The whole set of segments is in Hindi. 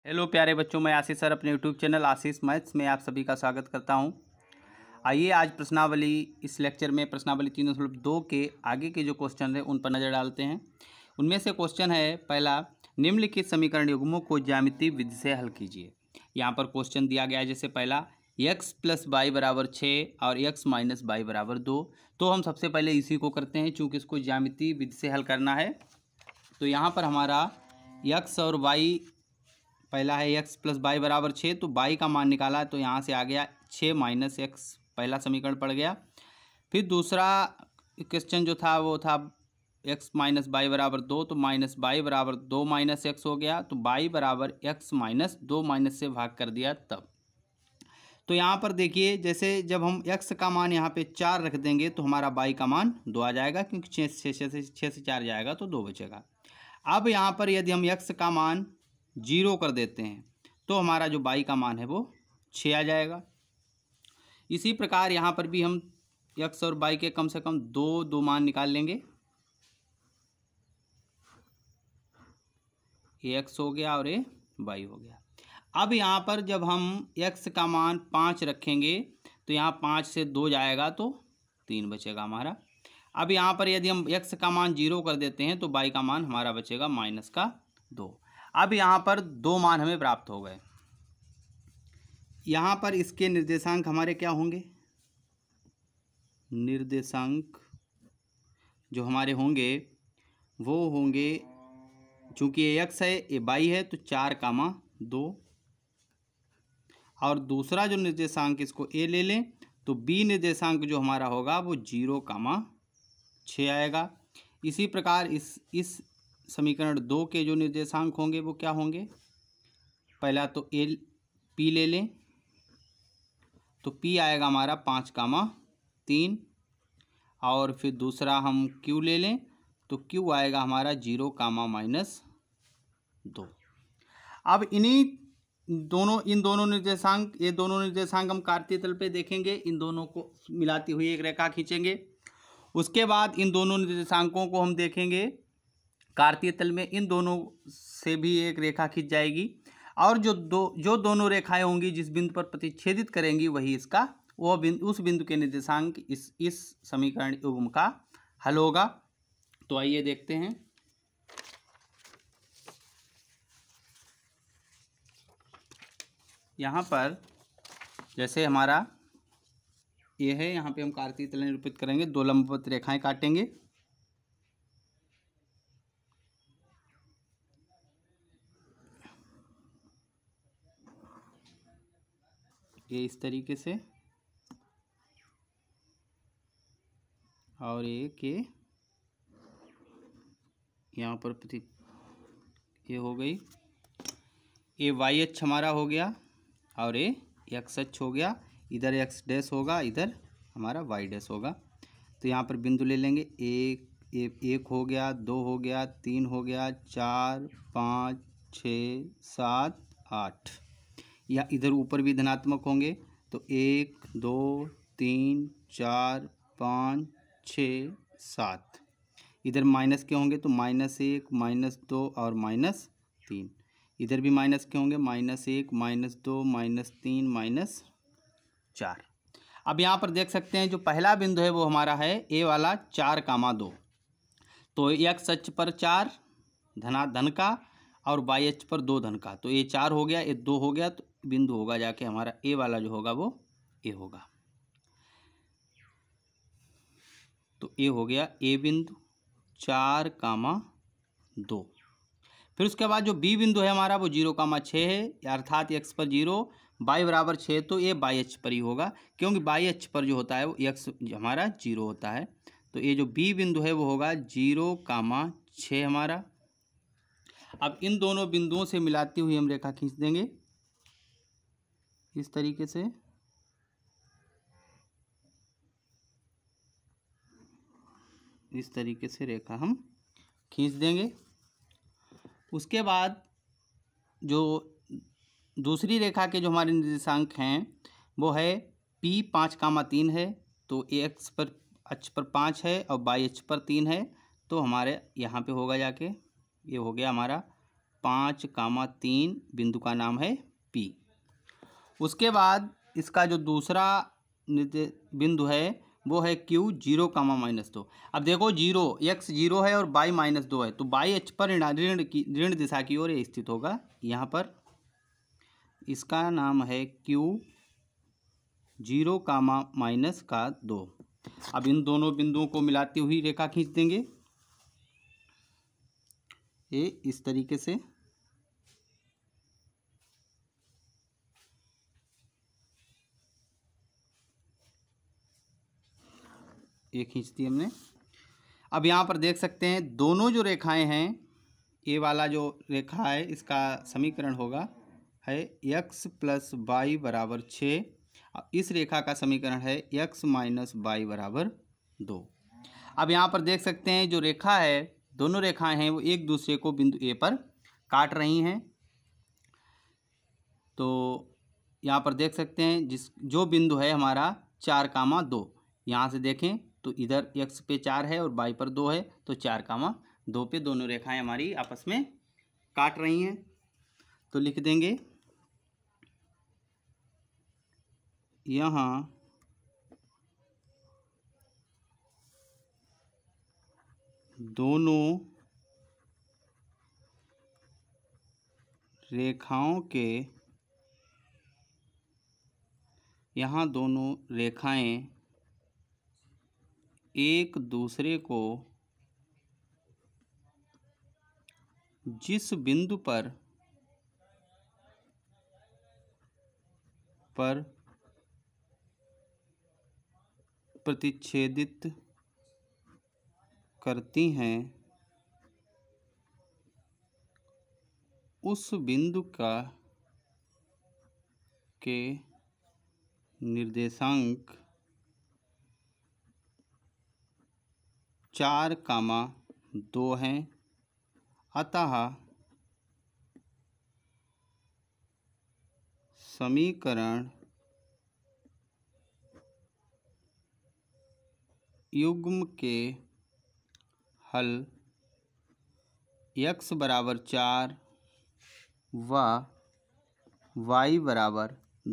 हेलो प्यारे बच्चों, मैं आशीष सर अपने यूट्यूब चैनल आशीष मैथ्स में आप सभी का स्वागत करता हूं। आइए आज प्रश्नावली इस लेक्चर में प्रश्नावली 3.2 के आगे के जो क्वेश्चन है उन पर नज़र डालते हैं। उनमें से क्वेश्चन है पहला, निम्नलिखित समीकरण युग्मों को ज्यामितीय विधि से हल कीजिए। यहाँ पर क्वेश्चन दिया गया है जैसे पहला x + y = 6 और x - y = 2। तो हम सबसे पहले इसी को करते हैं, चूँकि इसको ज्यामितीय विधि से हल करना है। तो यहाँ पर हमारा x और y, पहला है x + y = 6, तो y का मान निकाला तो यहाँ से आ गया 6 - x, पहला समीकरण पड़ गया। फिर दूसरा क्वेश्चन जो था वो था x - y = 2, तो -y = 2 - x हो गया, तो y = x - 2 से भाग कर दिया तब। तो यहाँ पर देखिए, जैसे जब हम x का मान यहाँ पे 4 रख देंगे तो हमारा y का मान 2 आ जाएगा, क्योंकि 6 से 4 जाएगा तो 2 बचेगा। अब यहाँ पर यदि हम x का मान 0 कर देते हैं तो हमारा जो y का मान है वो 6 आ जाएगा। इसी प्रकार यहाँ पर भी हम x और y के कम से कम दो मान निकाल लेंगे। ये x हो गया और ये y हो गया। अब यहाँ पर जब हम x का मान 5 रखेंगे तो यहाँ 5 से 2 जाएगा तो 3 बचेगा हमारा। अब यहाँ पर यदि हम x का मान 0 कर देते हैं तो y का मान हमारा बचेगा -2। अब यहाँ पर 2 मान हमें प्राप्त हो गए। यहाँ पर इसके निर्देशांक हमारे क्या होंगे? निर्देशांक जो हमारे होंगे वो होंगे, चूँकि ये x है ये y है, तो 4, 2। और दूसरा जो निर्देशांक इसको a ले लें तो b निर्देशांक जो हमारा होगा वो 0, 6 आएगा। इसी प्रकार इस समीकरण 2 के जो निर्देशांक होंगे वो क्या होंगे? पहला तो p ले लें तो p आएगा हमारा 5, 3। और फिर दूसरा हम q ले लें तो q आएगा हमारा 0, -2। अब इन दोनों निर्देशांक, ये दोनों निर्देशांक हम कार्तीय तल पे देखेंगे, इन दोनों को मिलाती हुई एक रेखा खींचेंगे। उसके बाद इन दोनों निर्देशांकों को हम देखेंगे कार्तीय तल में, इन दोनों से भी एक रेखा खींच जाएगी। और जो दोनों रेखाएं होंगी जिस बिंदु पर प्रतिच्छेदित करेंगी वही इसका उस बिंदु के निर्देशांक इस समीकरण युग्म का हल होगा। तो आइए देखते हैं। यहाँ पर जैसे हमारा ये है, यहाँ पे हम कार्तीय तल निरूपित करेंगे, 2 लंबवत रेखाएं काटेंगे। ये इस तरीके से, और एक ये यहाँ पर ये हो गई, ये y अक्ष हमारा हो गया और ये x अक्ष हो गया। इधर x' होगा, इधर हमारा y' होगा। तो यहाँ पर बिंदु ले लेंगे, एक हो गया, 2 हो गया, 3 हो गया, 4, 5, 6, 7, 8। या इधर ऊपर भी धनात्मक होंगे तो 1, 2, 3, 4, 5, 6, 7। इधर माइनस के होंगे तो -1, -2 और -3। इधर भी माइनस के होंगे, -1, -2, -3, -4। अब यहाँ पर देख सकते हैं जो पहला बिंदु है वो हमारा है ए वाला 4, 2। तो x अक्ष पर 4 धन का और y अक्ष पर 2 धन का, तो ये 4 हो गया, ये 2 हो गया, तो बिंदु होगा जाके हमारा ए वाला जो होगा वो ए होगा। तो ए हो गया ए बिंदु 4, 2। फिर उसके बाद जो बी बिंदु है हमारा वो 0, 6 है, अर्थात x पर 0, y = 6, तो ये y अक्ष पर ही होगा, क्योंकि y अक्ष पर जो होता है वो x हमारा 0 होता है। तो ये जो बी बिंदु है वो होगा 0, 6 हमारा। अब इन दोनों बिंदुओं से मिलाती हुई हम रेखा खींच देंगे इस तरीके से। इस तरीके से रेखा हम खींच देंगे। उसके बाद जो दूसरी रेखा के जो हमारे निर्देशांक हैं वो है p 5, 3 है, तो x पर अक्ष पर 5 है और y अक्ष पर 3 है, तो हमारे यहाँ पे होगा जाके, ये हो गया हमारा 5,3 बिंदु का नाम है P। उसके बाद इसका जो दूसरा बिंदु है वो है Q 0,-2। अब देखो x 0 है और y -2 है, तो y अक्ष पर ऋण दिशा की ओर ये स्थित होगा। यहाँ पर इसका नाम है Q 0,-2। अब इन दोनों बिंदुओं को मिलाती हुई रेखा खींच देंगे ये इस तरीके से। ये खींच दी हमने। अब यहाँ पर देख सकते हैं दोनों जो रेखाएं हैं, ये वाला जो रेखा है इसका समीकरण होगा है x + y = 6। इस रेखा का समीकरण है x - y = 2। अब यहाँ पर देख सकते हैं जो रेखा है, दोनों रेखाएं हैं वो एक दूसरे को बिंदु A पर काट रही हैं। तो यहाँ पर देख सकते हैं जो बिंदु है हमारा 4,2, यहाँ से देखें तो इधर x पे 4 है और y पर 2 है, तो 4,2 पे दोनों रेखाएं हमारी आपस में काट रही हैं। तो लिख देंगे यहाँ दोनों रेखाओं के दोनों रेखाएं एक दूसरे को जिस बिंदु पर प्रतिच्छेदित करती हैं उस बिंदु के निर्देशांक 4,2 हैं। अतः समीकरण युग्म के हल x = 4 व y =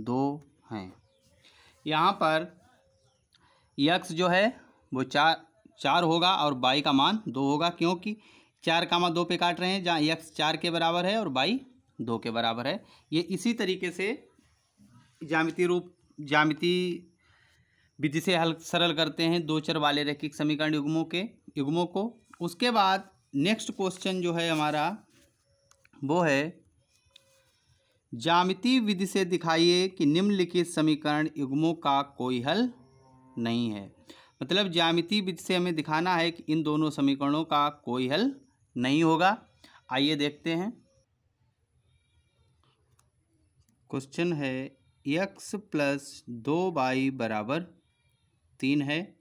2 हैं। यहाँ पर x जो है वो 4 होगा और y का मान 2 होगा, क्योंकि 4,2 पे काट रहे हैं, जहाँ x 4 के बराबर है और y 2 के बराबर है। ये इसी तरीके से ज्यामिति विधि से सरल करते हैं दो चर वाले रैखिक समीकरण युग्मों को। उसके बाद नेक्स्ट क्वेश्चन जो है हमारा वो है ज्यामिति विधि से दिखाइए कि निम्नलिखित समीकरण युग्मों का कोई हल नहीं है। मतलब ज्यामिति विधि से हमें दिखाना है कि इन दोनों समीकरणों का कोई हल नहीं होगा। आइए देखते हैं। क्वेश्चन है x + 2y = 3 है,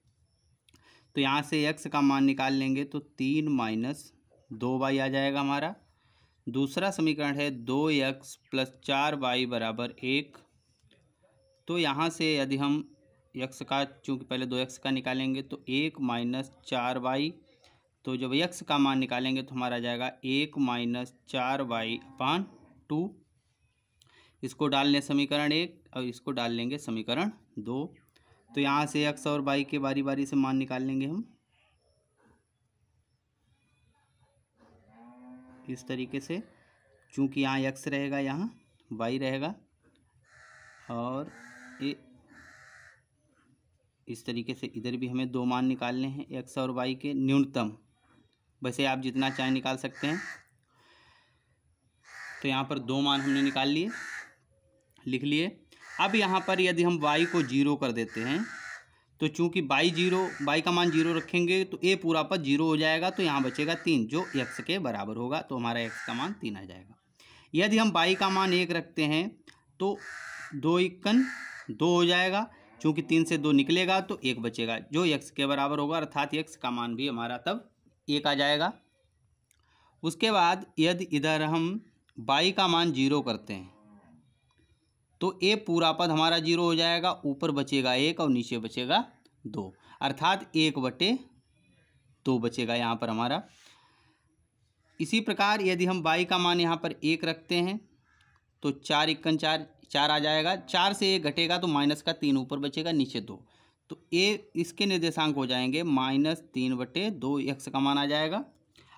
तो यहाँ से x का मान निकाल लेंगे तो 3 - 2y आ जाएगा हमारा। दूसरा समीकरण है 2x + 4y = 1, तो यहाँ से यदि हम x का, चूँकि पहले 2x का निकालेंगे तो 1 - 4y, तो जब x का मान निकालेंगे तो हमारा आ जाएगा 1 - 4y/2। इसको डाल लें समीकरण 1 और इसको डाल लेंगे समीकरण 2। तो यहाँ से x और y के बारी बारी से मान निकाल लेंगे हम इस तरीके से। चूँकि यहाँ x रहेगा, यहाँ y रहेगा, और इस तरीके से इधर भी हमें 2 मान निकालने हैं x और y के न्यूनतम। वैसे आप जितना चाहे निकाल सकते हैं। तो यहाँ पर 2 मान हमने निकाल लिए, लिख लिए। अब यहाँ पर यदि हम y को 0 कर देते हैं तो चूँकि y का मान 0 रखेंगे तो a पूरा पद 0 हो जाएगा, तो यहाँ बचेगा 3 जो x के बराबर होगा, तो हमारा x का मान 3 आ जाएगा। यदि हम y का मान 1 रखते हैं तो 2 × 2 हो जाएगा, चूँकि 3 से 2 निकलेगा तो 1 बचेगा जो x के बराबर होगा, अर्थात x का मान भी हमारा तब 1 आ जाएगा। उसके बाद यदि इधर हम y का मान 0 करते हैं तो a पूरा पद हमारा 0 हो जाएगा, ऊपर बचेगा 1 और नीचे बचेगा 2, अर्थात 1/2 बचेगा यहाँ पर हमारा। इसी प्रकार यदि हम y का मान यहाँ पर 1 रखते हैं तो 4 × 4 4 आ जाएगा। 4 से 1 घटेगा तो माइनस का 3 ऊपर बचेगा, नीचे 2। तो इसके निर्देशांक हो जाएंगे -3/2 x का मान आ जाएगा।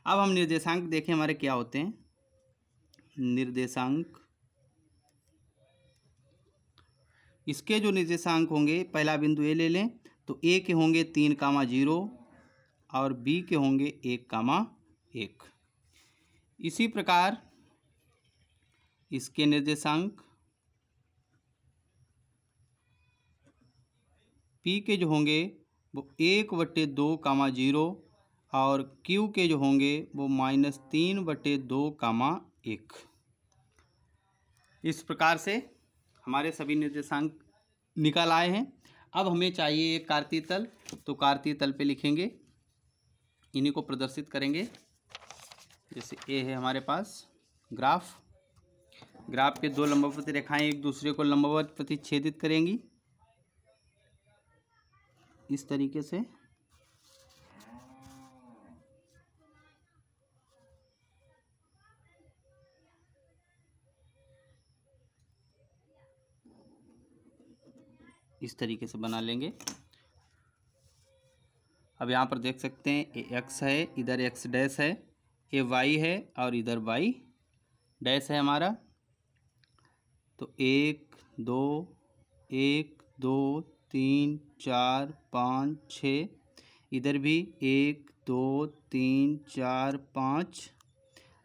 अब हम निर्देशांक देखें हमारे क्या होते हैं। निर्देशांक, इसके जो निर्देशांक होंगे, पहला बिंदु ए ले लें तो ए के होंगे 3,0 और बी के होंगे 1,1। इसी प्रकार इसके निर्देशांक पी के जो होंगे वो 1/2,0 और क्यू के जो होंगे वो -3/2,1। इस प्रकार से हमारे सभी निर्देशांक निकल आए हैं। अब हमें चाहिए एक कार्तीय तल, तो कार्तीय तल पे लिखेंगे, इन्हीं को प्रदर्शित करेंगे। जैसे ए है हमारे पास ग्राफ, ग्राफ के दो लंबवत रेखाएं एक दूसरे को लंबवत प्रतिच्छेदित करेंगी इस तरीके से। इस तरीके से बना लेंगे। अब यहाँ पर देख सकते हैं ये x है, इधर x डैश है, ये y है और इधर y डैश है हमारा। तो 1 2 1 2 3 4 5 6, इधर भी 1 2 3 4 5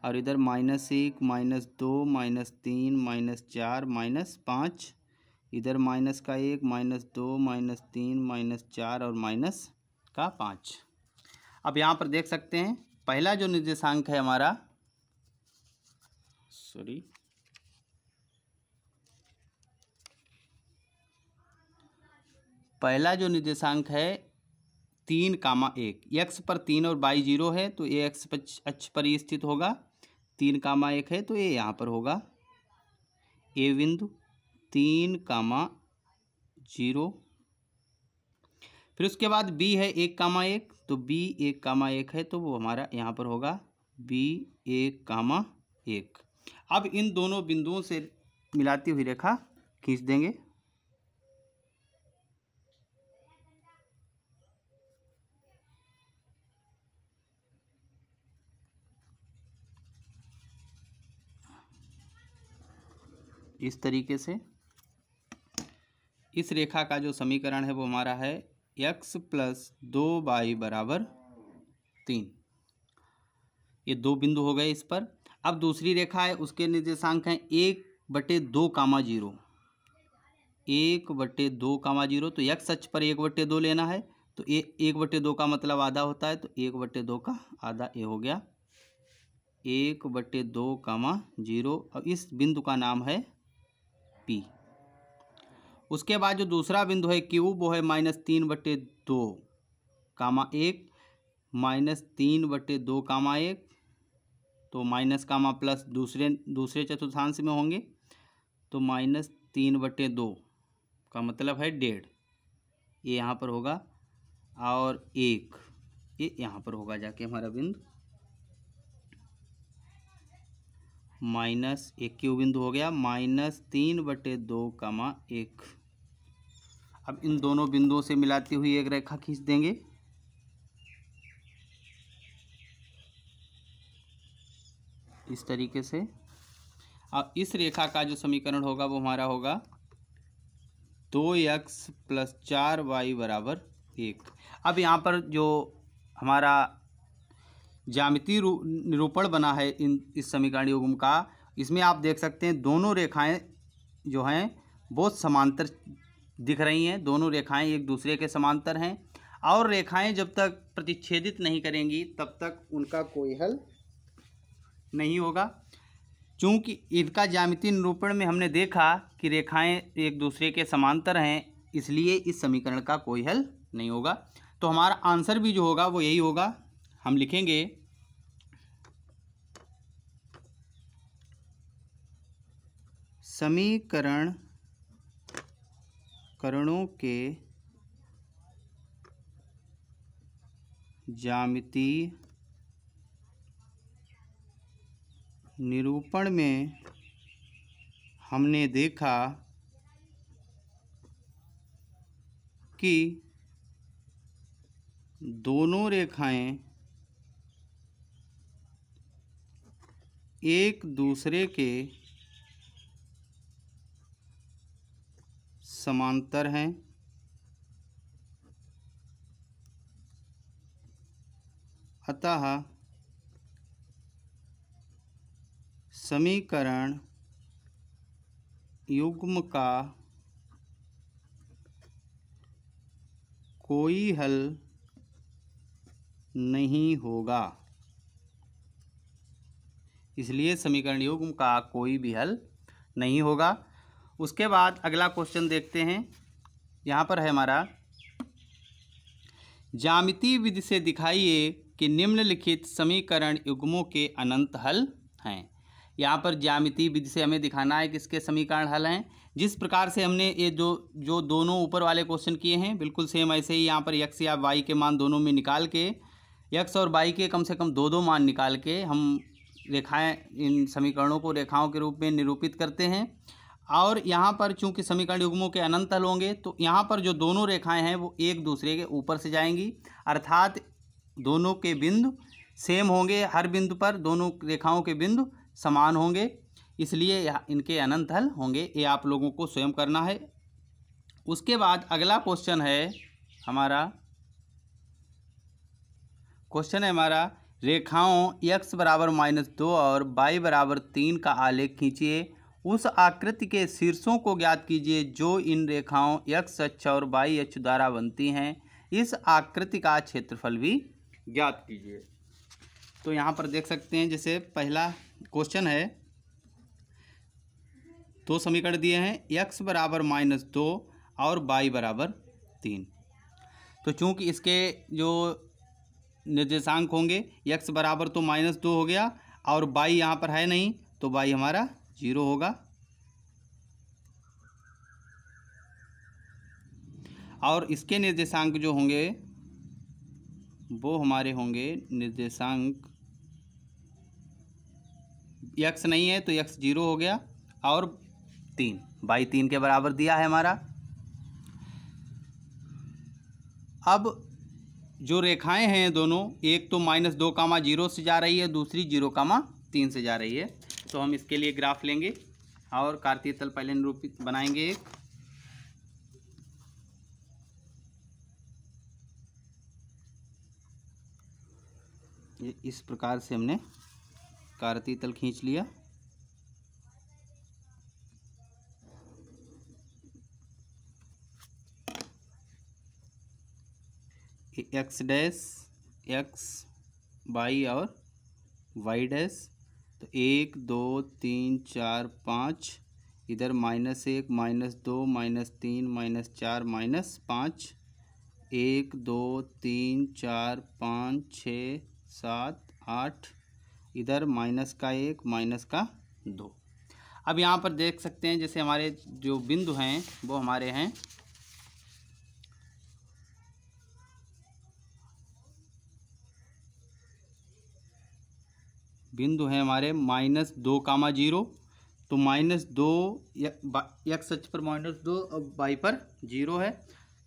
और इधर -1 -2 -3 -4 -5, इधर -1 -2 -3 -4 और -5। अब यहाँ पर देख सकते हैं पहला जो निर्देशांक है हमारा, पहला जो निर्देशांक है 3,1, x पर 3 और y 0 है तो ये x अक्ष पर ही स्थित होगा। 3,1 है तो ये यहाँ पर होगा ए बिंदु 3,0। फिर उसके बाद b है 1,1, तो b 1,1 है तो वो हमारा यहाँ पर होगा b 1,1। अब इन दोनों बिंदुओं से मिलाती हुई रेखा खींच देंगे। इस तरीके से इस रेखा का जो समीकरण है वो हमारा है x + 2y = 3। ये दो बिंदु हो गए इस पर। अब दूसरी रेखा है, उसके निर्देशांक हैं 1/2,0, 1/2,0। तो x अक्ष पर 1/2 लेना है, तो 1/2 का मतलब आधा होता है, तो 1/2 का आधा ये हो गया 1/2,0। और इस बिंदु का नाम है P। उसके बाद जो दूसरा बिंदु है Q, वो है -3/2, -3/2, तो माइनस कामा प्लस दूसरे चतुर्थांश में होंगे, तो -3/2 का मतलब है 1.5, ये यहाँ पर होगा और 1 ये यहाँ पर होगा जाके हमारा बिंदु, -1 क्यू बिंदु हो गया -3/2, 1। अब इन दोनों बिंदुओं से मिलाती हुई एक रेखा खींच देंगे। इस तरीके से। अब इस रेखा का जो समीकरण होगा वो हमारा होगा 2x + 4y = 1। अब यहाँ पर जो हमारा ज्यामितीय निरूपण बना है इस समीकरण युग्म का, इसमें आप देख सकते हैं दोनों रेखाएं जो हैं बहुत समांतर दिख रही हैं। दोनों रेखाएं एक दूसरे के समांतर हैं और रेखाएं जब तक प्रतिच्छेदित नहीं करेंगी तब तक उनका कोई हल नहीं होगा। चूँकि इनका ज्यामितीय निरूपण में हमने देखा कि रेखाएं एक दूसरे के समांतर हैं, इसलिए इस समीकरण का कोई हल नहीं होगा। तो हमारा आंसर भी जो होगा वो यही होगा। हम लिखेंगे समीकरणों के ज्यामितीय निरूपण में हमने देखा कि दोनों रेखाएं एक दूसरे के समांतर हैं, अतः समीकरण युग्म का कोई हल नहीं होगा। इसलिए समीकरण युग्म का कोई भी हल नहीं होगा। उसके बाद अगला क्वेश्चन देखते हैं। यहाँ पर है हमारा, ज्यामितीय विधि से दिखाइए कि निम्नलिखित समीकरण युग्मों के अनंत हल हैं। यहाँ पर ज्यामितीय विधि से हमें दिखाना है कि इसके समीकरण हल हैं। जिस प्रकार से हमने ये जो दोनों ऊपर वाले क्वेश्चन किए हैं, बिल्कुल सेम ऐसे ही यहाँ पर x या y के मान दोनों में निकाल के, x और y के कम से कम दो मान निकाल के हम रेखाएं, इन समीकरणों को रेखाओं के रूप में निरूपित करते हैं। और यहाँ पर चूंकि समीकरण युग्मों के अनंत हल होंगे, तो यहाँ पर जो दोनों रेखाएं हैं वो एक दूसरे के ऊपर से जाएंगी, अर्थात दोनों के बिंदु सेम होंगे। हर बिंदु पर दोनों रेखाओं के बिंदु समान होंगे, इसलिए इनके अनंत हल होंगे। ये आप लोगों को स्वयं करना है। उसके बाद अगला क्वेश्चन है हमारा, रेखाओं x बराबर -2 और y बराबर 3 का आलेख खींचिए। उस आकृति के शीर्षों को ज्ञात कीजिए जो इन रेखाओं x अक्ष और y अक्ष द्वारा बनती हैं। इस आकृति का क्षेत्रफल भी ज्ञात कीजिए। तो यहाँ पर देख सकते हैं, जैसे पहला क्वेश्चन है, दो समीकरण दिए हैं, x बराबर -2 और y बराबर 3। तो चूंकि इसके जो निर्देशांक होंगे, x बराबर तो -2 हो गया और y यहाँ पर है नहीं, तो y हमारा 0 होगा। और इसके निर्देशांक जो होंगे वो हमारे होंगे, निर्देशांक x नहीं है तो x 0 हो गया और 3, y 3 के बराबर दिया है हमारा। अब जो रेखाएं हैं दोनों, एक तो -2, 0 से जा रही है, दूसरी 0, 3 से जा रही है। तो हम इसके लिए ग्राफ लेंगे और कार्तीय तल पहले निरूपित बनाएंगे एक। ये इस प्रकार से हमने कार्तीय तल खींच लिया। x डैश, x, y और y डैश। तो 1 2 3 4 5, इधर -1 -2 -3 -4 -5, 1 2 3 4 5 6 7 8, इधर -1 -2। अब यहाँ पर देख सकते हैं, जैसे हमारे जो बिंदु हैं वो हमारे हैं, बिंदु हैं हमारे -2, 0। तो -2 x अक्ष पर -2 और y पर 0 है,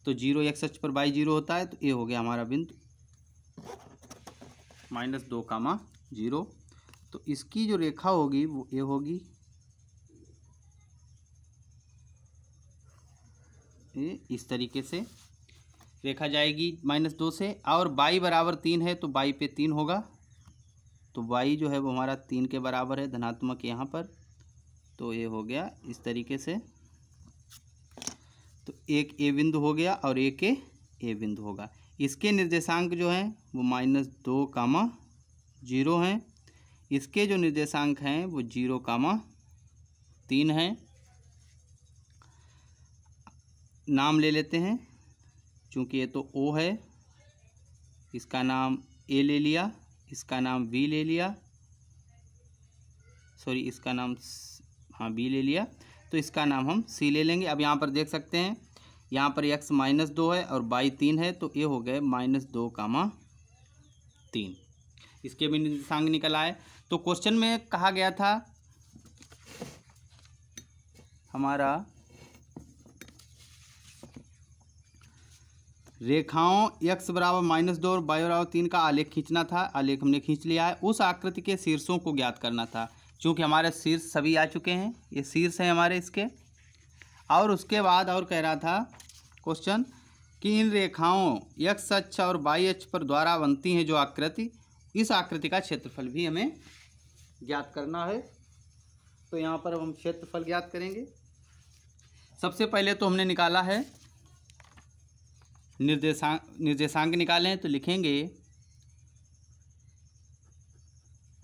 तो 0 x अक्ष पर y 0 होता है। तो ये हो गया हमारा बिंदु -2, 0। तो इसकी जो रेखा होगी वो ये होगी, ये इस तरीके से रेखा जाएगी -2 से। और y बराबर 3 है तो y पे 3 होगा, तो y जो है वो हमारा 3 के बराबर है, धनात्मक यहाँ पर। तो ये हो गया इस तरीके से। तो एक ए बिंदु हो गया और एक ए बिंदु होगा। इसके निर्देशांक जो हैं वो -2, 0 हैं। इसके जो निर्देशांक हैं वो 0, 3 हैं। नाम ले लेते हैं, चूँकि ये तो O है, इसका नाम A ले लिया, इसका नाम B ले लिया, सॉरी इसका नाम B ले लिया, तो इसका नाम हम C ले लेंगे। अब यहाँ पर देख सकते हैं, यहाँ पर x -2 है और y 3 है, तो ये हो गए -2, 3। इसके भी निर्देशांक निकल आए। तो क्वेश्चन में कहा गया था हमारा रेखाओं x बराबर -2 और y बराबर 3 का आलेख खींचना था। आलेख हमने खींच लिया है। उस आकृति के शीर्षों को ज्ञात करना था। चूँकि हमारे शीर्ष सभी आ चुके हैं, ये शीर्ष हैं हमारे इसके। और उसके बाद और कह रहा था क्वेश्चन कि इन रेखाओं x अक्ष और y अक्ष पर द्वारा बनती हैं जो आकृति, इस आकृति का क्षेत्रफल भी हमें ज्ञात करना है। तो यहाँ पर हम क्षेत्रफल ज्ञात करेंगे। सबसे पहले तो हमने निकाला है निर्देशांक निकाले हैं। तो लिखेंगे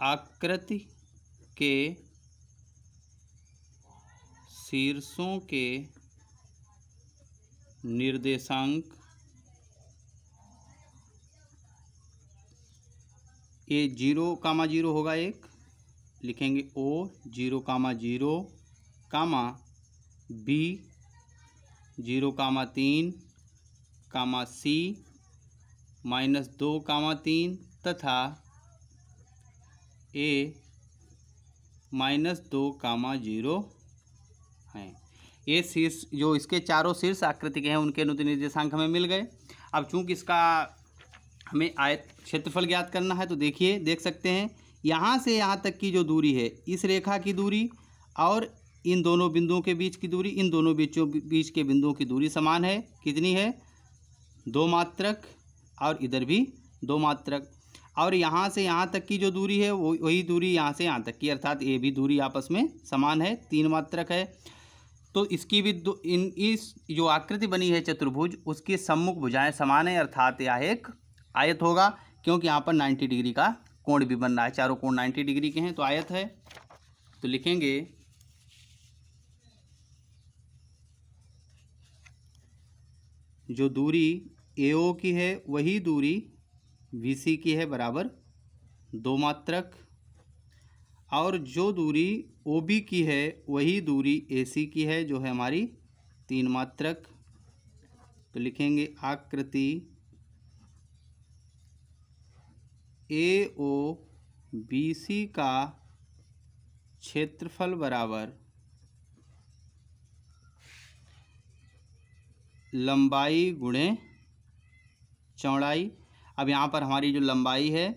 आकृति के शीर्षों के निर्देशांक ए 0,0 होगा एक, लिखेंगे O 0,0, B 0,3, C -2,3 तथा A -2,0 हैं। ये शीर्ष जो इसके चारों शीर्ष आकृति के हैं उनके निर्देशांक हमें मिल गए। अब चूंकि इसका हमें आयत क्षेत्रफल ज्ञात करना है, तो देखिए देख सकते हैं यहाँ से यहाँ तक की जो दूरी है, इस रेखा की दूरी और इन दोनों बिंदुओं के बीच की दूरी, इन दोनों बीच के बिंदुओं की दूरी समान है। कितनी है? 2 मात्रक, और इधर भी 2 मात्रक। और यहाँ से यहाँ तक की जो दूरी है वही दूरी यहाँ से यहाँ तक की, अर्थात ये भी दूरी आपस में समान है, 3 मात्रक है। तो इसकी भी इस जो आकृति बनी है चतुर्भुज, उसकी सम्मुख भुजाएं समान है, अर्थात यह एक आयत होगा। क्योंकि यहाँ पर 90 डिग्री का कोण भी बन रहा है, चारों कोण 90 डिग्री के हैं, तो आयत है। तो लिखेंगे जो दूरी AO की है वही दूरी BC की है, बराबर 2 मात्रक। और जो दूरी OB की है वही दूरी AC की है, जो है हमारी 3 मात्रक। तो लिखेंगे आकृति AO BC का क्षेत्रफल बराबर लंबाई गुणे चौड़ाई। अब यहाँ पर हमारी जो लंबाई है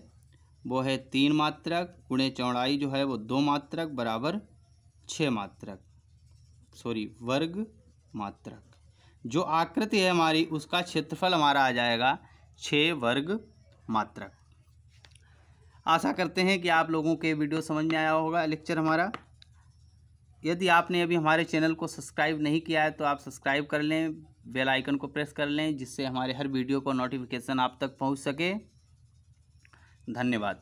वो है 3 मात्रक, गुणे चौड़ाई जो है वो 2 मात्रक, बराबर 6 मात्रक, वर्ग मात्रक। जो आकृति है हमारी उसका क्षेत्रफल हमारा आ जाएगा 6 वर्ग मात्रक। आशा करते हैं कि आप लोगों के वीडियो समझ में आया होगा लेक्चर हमारा। यदि आपने अभी हमारे चैनल को सब्सक्राइब नहीं किया है तो आप सब्सक्राइब कर लें, बेल आइकन को प्रेस कर लें, जिससे हमारे हर वीडियो को नोटिफिकेशन आप तक पहुंच सके। धन्यवाद।